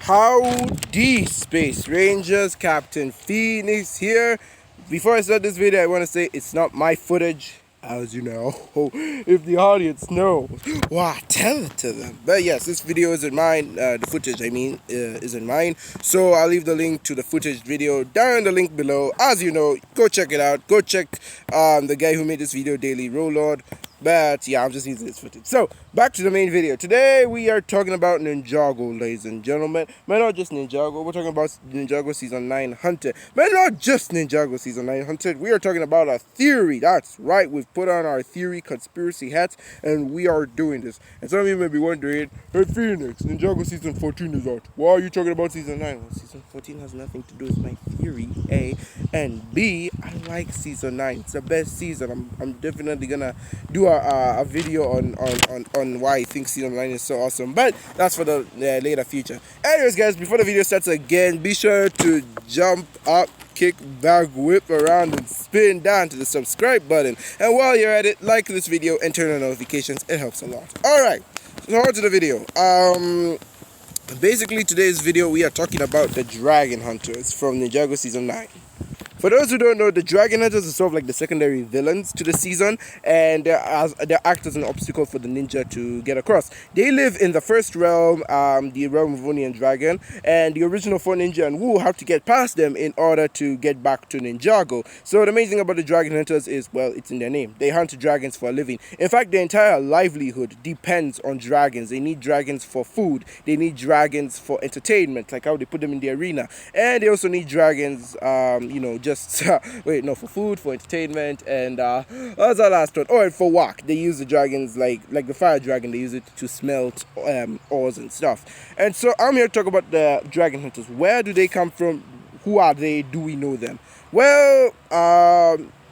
Howdy, Space Rangers. Captain Phoenix here. Before I start this video, I want to say it's not my footage, as you know. If the audience knows, wow, tell it to them. But yes, this video isn't mine. The footage, I mean, isn't mine. So I'll leave the link to the footage video down in the link below. As you know, go check it out. Go check the guy who made this video, Daily Rolord. But yeah, I'm just using this footage. So back to the main video. Today we are talking about Ninjago, ladies and gentlemen. But not just Ninjago. We're talking about Ninjago Season 9 Hunted. But not just Ninjago Season 9 Hunted. We are talking about a theory. That's right. We've put on our theory conspiracy hats and we are doing this. And some of you may be wondering, hey Phoenix, Ninjago Season 14 is out. Why are you talking about Season 9? Well, Season 14 has nothing to do with my theory, A. And B, I like Season 9. It's the best season. I'm definitely gonna do a video on why I think Season 9 is so awesome, but that's for the later future. Anyways guys, before the video starts again, be sure to jump up, kick back, whip around and spin down to the subscribe button, and while you're at it, like this video and turn on notifications. It helps a lot. Alright, so on to the video. Basically today's video we are talking about the Dragon Hunters from Ninjago Season 9. For those who don't know, the Dragon Hunters are sort of like the secondary villains to the season, and they act as an obstacle for the ninja to get across. They live in the first realm, the realm of Oni and Dragon, and the original four ninja and Wu have to get past them in order to get back to Ninjago. So the main thing about the Dragon Hunters is, well, it's in their name. They hunt dragons for a living. In fact, their entire livelihood depends on dragons. They need dragons for food. They need dragons for entertainment, like how they put them in the arena. And they also need dragons, for food, for entertainment, and what's our last one? Oh, and for work. They use the dragons like the fire dragon. They use it to smelt ores and stuff. And so I'm here to talk about the Dragon Hunters. Where do they come from? Who are they? Do we know them? Well,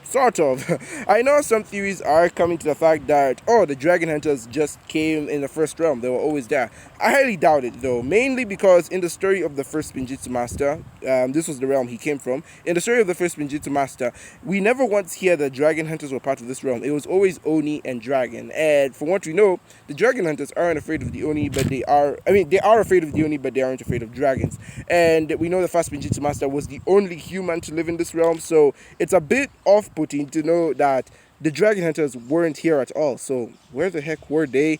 sort of. I know some theories are coming to the fact that, oh, the Dragon Hunters just came in the first realm. They were always there. I highly doubt it, though, mainly because in the story of the first Ninjitsu Master, this was the realm he came from. In the story of the first Ninjitsu Master, we never once hear that Dragon Hunters were part of this realm. It was always Oni and Dragon. And from what we know, the Dragon Hunters aren't afraid of the Oni, but they are afraid of the Oni, but they aren't afraid of dragons. And we know the first Ninjitsu Master was the only human to live in this realm, so it's a bit off-putting to know that the Dragon Hunters weren't here at all. So where the heck were they?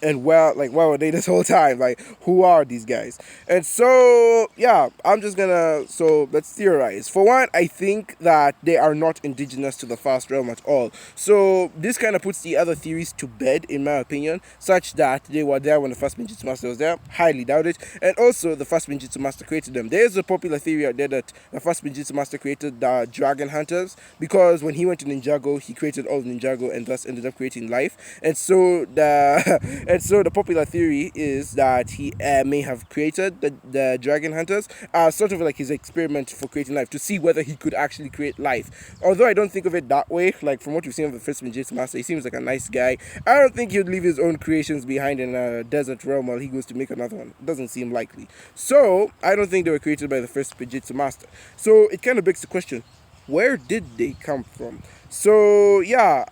And where were they this whole time? Like, who are these guys? And so, yeah, let's theorize. For one, I think that they are not indigenous to the first realm at all. So this kind of puts the other theories to bed, in my opinion, such that they were there when the first Ninjitsu Master was there. Highly doubt it. And also, the first Ninjitsu Master created them. There's a popular theory out there that the first Ninjitsu Master created the Dragon Hunters because when he went to Ninjago, he created all of Ninjago and thus ended up creating life. And so the popular theory is that he may have created the Dragon Hunters, sort of like his experiment for creating life, to see whether he could actually create life. Although I don't think of it that way, like from what we've seen of the first Ninjitsu Master, he seems like a nice guy. I don't think he'd leave his own creations behind in a desert realm while he goes to make another one. It doesn't seem likely. So I don't think they were created by the first Ninjitsu Master. So it kind of begs the question, where did they come from? So yeah,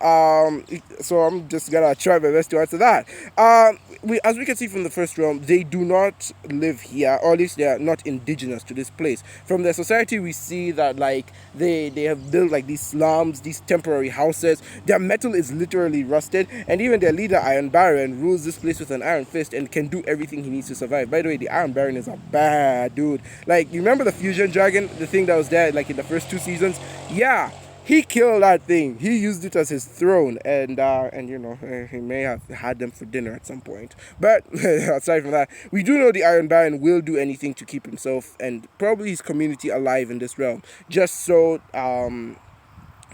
so I'm just gonna try my best to answer that. As we can see from the first realm, they do not live here, or at least they are not indigenous to this place. From their society, we see that like they have built like these slums, these temporary houses. Their metal is literally rusted, and even their leader, Iron Baron, rules this place with an iron fist and can do everything he needs to survive. By the way, the Iron Baron is a bad dude. Like, you remember the fusion dragon, the thing that was there like in the first 2 seasons? Yeah. He killed that thing. He used it as his throne, and he may have had them for dinner at some point. But aside from that, we do know the Iron Baron will do anything to keep himself and probably his community alive in this realm, just so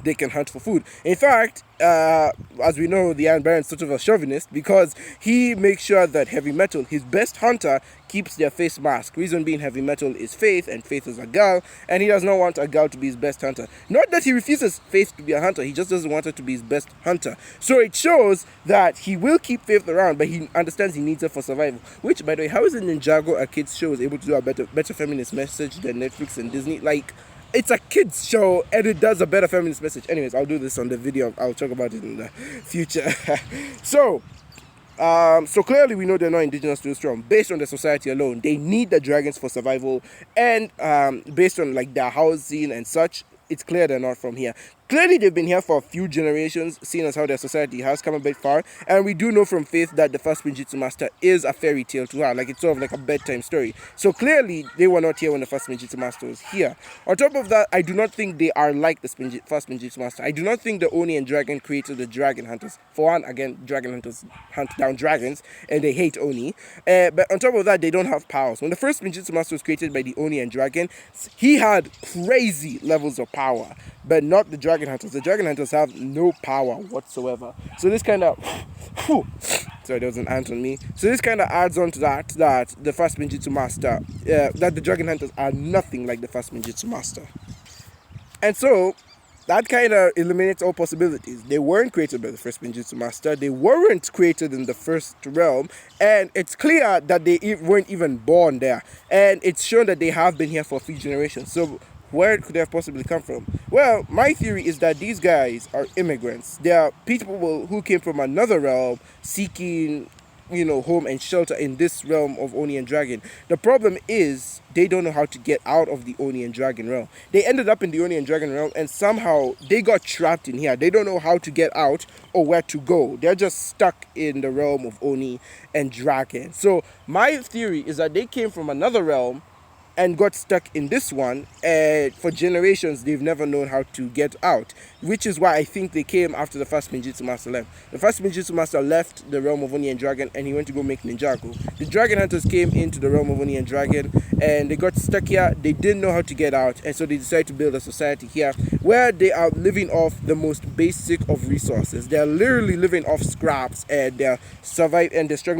they can hunt for food. In fact, as we know, the Iron Baron is sort of a chauvinist because he makes sure that Heavy Metal, his best hunter, keeps their face mask. Reason being, Heavy Metal is Faith, and Faith is a girl, and he does not want a girl to be his best hunter. Not that he refuses Faith to be a hunter, he just doesn't want her to be his best hunter. So it shows that he will keep Faith around, but he understands he needs her for survival. Which, by the way, how is it Ninjago, a kid's show, is able to do a better feminist message than Netflix and Disney? Like, it's a kids show and it does a better feminist message. Anyways, I'll do this on the video. I'll talk about it in the future. So So clearly we know they're not indigenous to this realm based on the society alone. They need the dragons for survival, and based on like their housing and such, it's clear they're not from here. Clearly they've been here for a few generations, seeing as how their society has come a bit far, and we do know from FaZe that the first Ninjitsu master is a fairy tale to her, like it's sort of like a bedtime story. So clearly they were not here when the first Ninjitsu master was here. On top of that, I do not think they are like the first Ninjitsu master. I do not think the Oni and Dragon created the dragon hunters. For one, again, dragon hunters hunt down dragons, and they hate Oni. But on top of that, they don't have powers. When the first Ninjitsu master was created by the Oni and Dragon, he had crazy levels of power, but not the dragon hunters. The dragon hunters have no power whatsoever. So this kind of sorry, there was an ant on me. So this kind of adds on to that the first Ninjitsu master, that the dragon hunters are nothing like the first Ninjitsu master. And so that kind of eliminates all possibilities. They weren't created by the first Ninjitsu master. They weren't created in the first realm, and it's clear that they weren't even born there. And it's shown that they have been here for a few generations. So where could they have possibly come from? Well, my theory is that these guys are immigrants. They are people who came from another realm seeking, home and shelter in this realm of Oni and Dragon. The problem is they don't know how to get out of the Oni and Dragon realm. They ended up in the Oni and Dragon realm, and somehow they got trapped in here. They don't know how to get out or where to go. They're just stuck in the realm of Oni and Dragon. So my theory is that they came from another realm and got stuck in this one, and for generations they've never known how to get out, which is why I think they came after the first Ninjitsu master left. The first Ninjitsu master left the realm of Oni and Dragon, and he went to go make Ninjago. The dragon hunters came into the realm of Oni and Dragon, and they got stuck here. They didn't know how to get out, and so they decided to build a society here where they are living off the most basic of resources. They're literally living off scraps, and they're struggling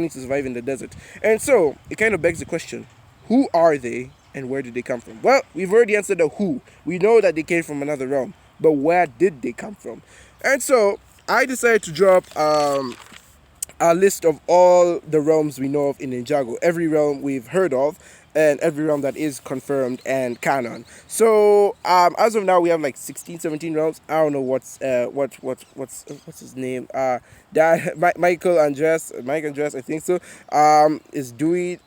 to survive in the desert. And so it kind of begs the question, who are they and where did they come from? Well, we've already answered the who. We know that they came from another realm, but where did they come from? And so I decided to drop a list of all the realms we know of in Ninjago, every realm we've heard of, and every realm that is confirmed and canon. So as of now we have like 16, 17 realms. I don't know what's his name, Mike Andres, I think so, is doing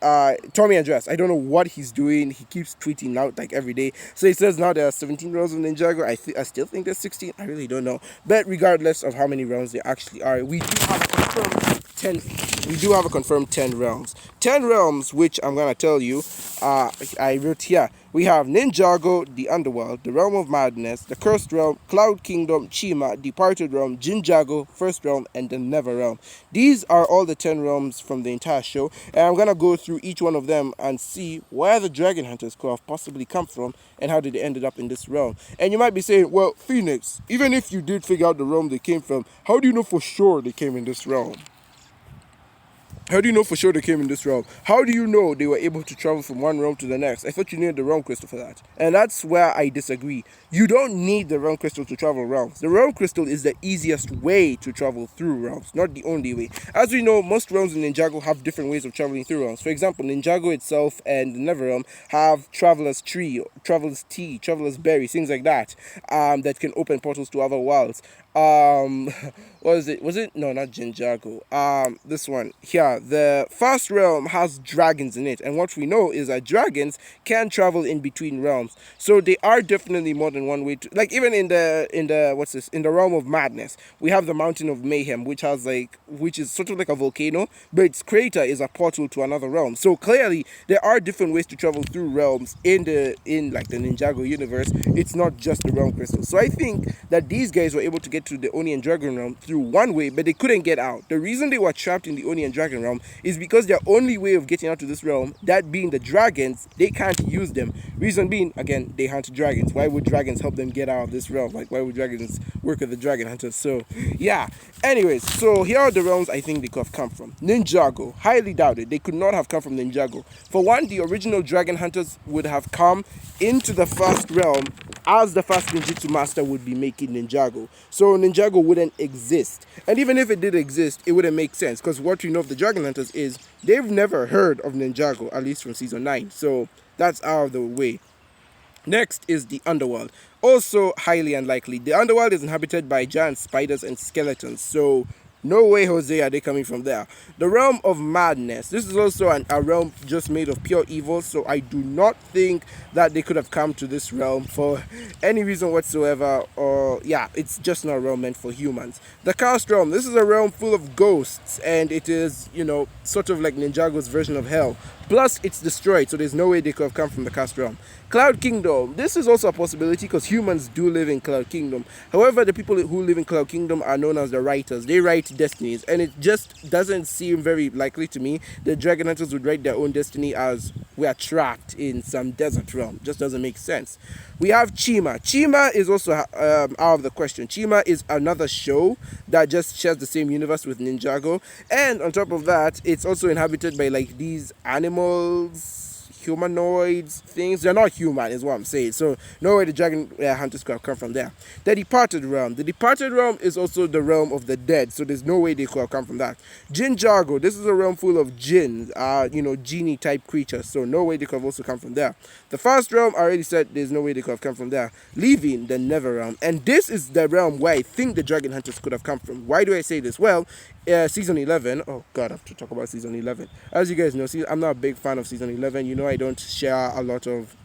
Tommy Andres. I don't know what he's doing. He keeps tweeting out like every day. So he says now there are 17 realms of Ninjago. I still think there's 16. I really don't know. But regardless of how many realms there actually are, we do have a confirmed 10. We do have a confirmed 10 realms. 10 realms, which I'm gonna tell you. I wrote here. We have Ninjago, the Underworld, the Realm of Madness, the Cursed Realm, Cloud Kingdom, Chima, Departed Realm, Jinjago, First Realm, and the Never Realm. These are all the 10 realms from the entire show, and I'm gonna go through each one of them and see where the Dragon Hunters could have possibly come from and how did they ended up in this realm. And you might be saying, well, Phoenix, even if you did figure out the realm they came from, how do you know for sure they came in this realm? How do you know for sure they came in this realm? How do you know they were able to travel from one realm to the next? I thought you needed the realm crystal for that. And that's where I disagree. You don't need the realm crystal to travel realms. The realm crystal is the easiest way to travel through realms, not the only way. As we know, most realms in Ninjago have different ways of traveling through realms. For example, Ninjago itself and the Never Realm have Traveler's Tree, Traveler's Tea, Traveler's Berry, things like that, that can open portals to other worlds. What is it? Was it? No, not Jinjago. This one here. The first realm has dragons in it, and what we know is that dragons can travel in between realms. So they are definitely more than one way to, like, even in the realm of madness, we have the Mountain of Mayhem, which is sort of like a volcano, but its crater is a portal to another realm. So clearly there are different ways to travel through realms in the Ninjago universe. It's not just the realm crystal. So I think that these guys were able to get to the Oni and Dragon realm through one way, but they couldn't get out. The reason they were trapped in the Oni and Dragon realm is because their only way of getting out to this realm, that being the dragons, they can't use them. Reason being, again, they hunt dragons. Why would dragons help them get out of this realm? Like, why would dragons work with the dragon hunters? So yeah, anyways, so here are the realms I think they could have come from. Ninjago, highly doubted. They could not have come from Ninjago. For one, the original dragon hunters would have come into the first realm as the first ninjutsu master would be making Ninjago. So Ninjago wouldn't exist. And even if it did exist, it wouldn't make sense, because what we know of the Dragon Hunters is they've never heard of Ninjago, at least from season 9. So that's out of the way. Next is the Underworld. Also highly unlikely. The Underworld is inhabited by giant spiders and skeletons. So No way, Jose, are they coming from there. The realm of madness. This is also a realm just made of pure evil, so I do not think that they could have come to this realm for any reason whatsoever, or yeah, it's just not a realm meant for humans. The Cast realm. This is a realm full of ghosts, and it is, you know, sort of like Ninjago's version of hell. Plus, it's destroyed, so there's no way they could have come from the Cast realm. Cloud Kingdom. This is also a possibility because humans do live in Cloud Kingdom. However, the people who live in Cloud Kingdom are known as the writers. They write destinies, and it just doesn't seem very likely to me that Dragon Hunters would write their own destiny as we are trapped in some desert realm. Just doesn't make sense. We have Chima. Chima is also out of the question. Chima is another show that just shares the same universe with Ninjago, and on top of that, it's also inhabited by like these animals, humanoids things. They're not human is what I'm saying, so no way the dragon hunters could have come from there. The departed realm. The departed realm is also the realm of the dead, so there's no way they could have come from that. Ninjago. This is a realm full of jinn, you know, genie type creatures, so no way they could have also come from there. The first realm, I already said there's no way they could have come from there. Leaving the Nether realm, and this is the realm where I think the dragon hunters could have come from. Why do I say this? Well, season 11. Oh god, I have to talk about season 11. As you guys know, I'm not a big fan of season 11. You know, I don't share a lot of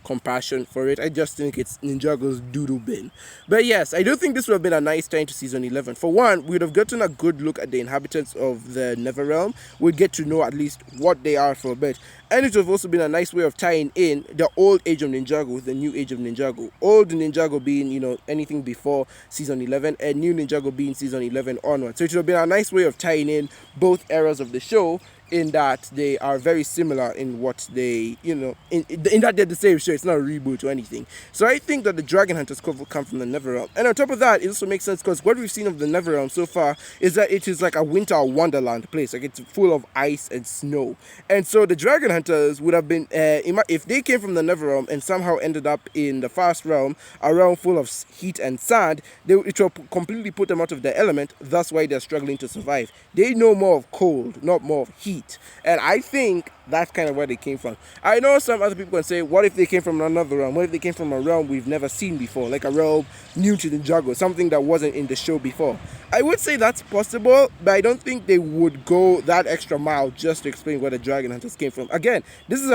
compassion for it. I just think it's Ninjago's doodle bin. But yes, I do think this would have been a nice time to season 11. For one, we would have gotten a good look at the inhabitants of the Nether realm. We'd get to know at least what they are for a bit. And it would have also been a nice way of tying in the old age of Ninjago with the new age of Ninjago. Old Ninjago being, you know, anything before season 11, and new Ninjago being season 11 onward. So it would have been a nice way of tying in both eras of the show, in that they are very similar in what they, you know, in that they're the same show. It's not a reboot or anything. So I think that the Dragon Hunters could come from the Nether realm. And on top of that, it also makes sense because what we've seen of the Nether realm so far is that it is like a winter wonderland place. Like, it's full of ice and snow. And so the Dragon Hunters would have been, if they came from the Nether realm and somehow ended up in the first realm, a realm full of heat and sand, it will completely put them out of their element. That's why they're struggling to survive. They know more of cold, not more of heat. And I think that's kind of where they came from. I know some other people can say, what if they came from another realm? What if they came from a realm we've never seen before? Like a realm new to Ninjago, something that wasn't in the show before. I would say that's possible, but I don't think they would go that extra mile just to explain where the Dragon Hunters came from. Again, this is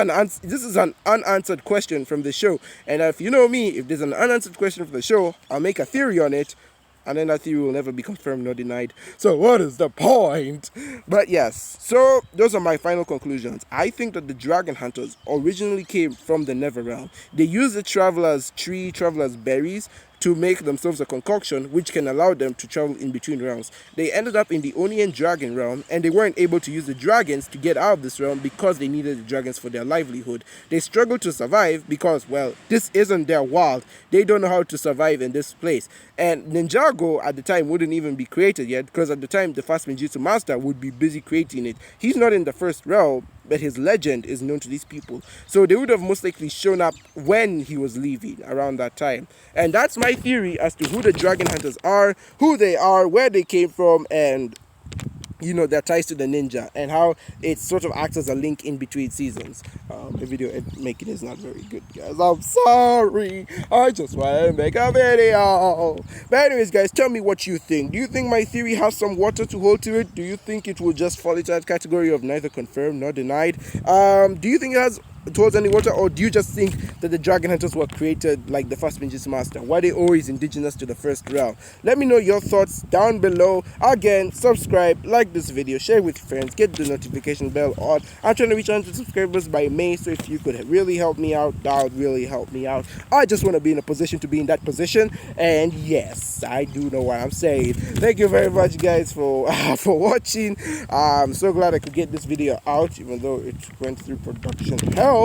an unanswered question from the show. And if you know me, if there's an unanswered question from the show, I'll make a theory on it, and then that theory will never be confirmed nor denied. So what is the point? But yes, so those are my final conclusions. I think that the Dragon Hunters originally came from the Nether realm. They used the Traveler's Tree, Traveler's Berries, to make themselves a concoction which can allow them to travel in between realms. They ended up in the Onion Dragon realm, and they weren't able to use the dragons to get out of this realm because they needed the dragons for their livelihood. They struggled to survive because, well, this isn't their world. They don't know how to survive in this place. And Ninjago at the time wouldn't even be created yet, because at the time the first Ninjutsu master would be busy creating it. He's not in the first realm, but his legend is known to these people. So they would have most likely shown up when he was leaving, around that time. And that's my theory as to who the Dragon Hunters are, who they are, where they came from, and, you know, their ties to the ninja, and how it sort of acts as a link in between seasons. The video making is not very good, guys. I'm sorry. I just want to make a video. But anyways, guys, tell me what you think. Do you think my theory has some water to hold to it? Do you think it will just fall into that category of neither confirmed nor denied? Do you think it has towards any water, or do you just think that the Dragon Hunters were created like the first Ninjutsu master? Why they always indigenous to the first realm? Let me know your thoughts down below. Again, subscribe, like this video, share with your friends, get the notification bell on. I'm trying to reach 100 subscribers by May, so if you could really help me out, that would really help me out. I just want to be in a position to be in that position, and yes, I do know what I'm saying. Thank you very much, guys, for watching. I'm so glad I could get this video out, even though it went through production hell.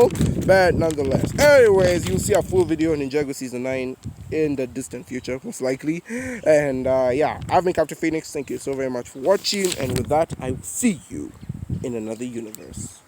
But nonetheless, anyways, you'll see a full video on Ninjago season 9 in the distant future, most likely. And yeah, I've been Captain Phoenix. Thank you so very much for watching, and with that, I will see you in another universe.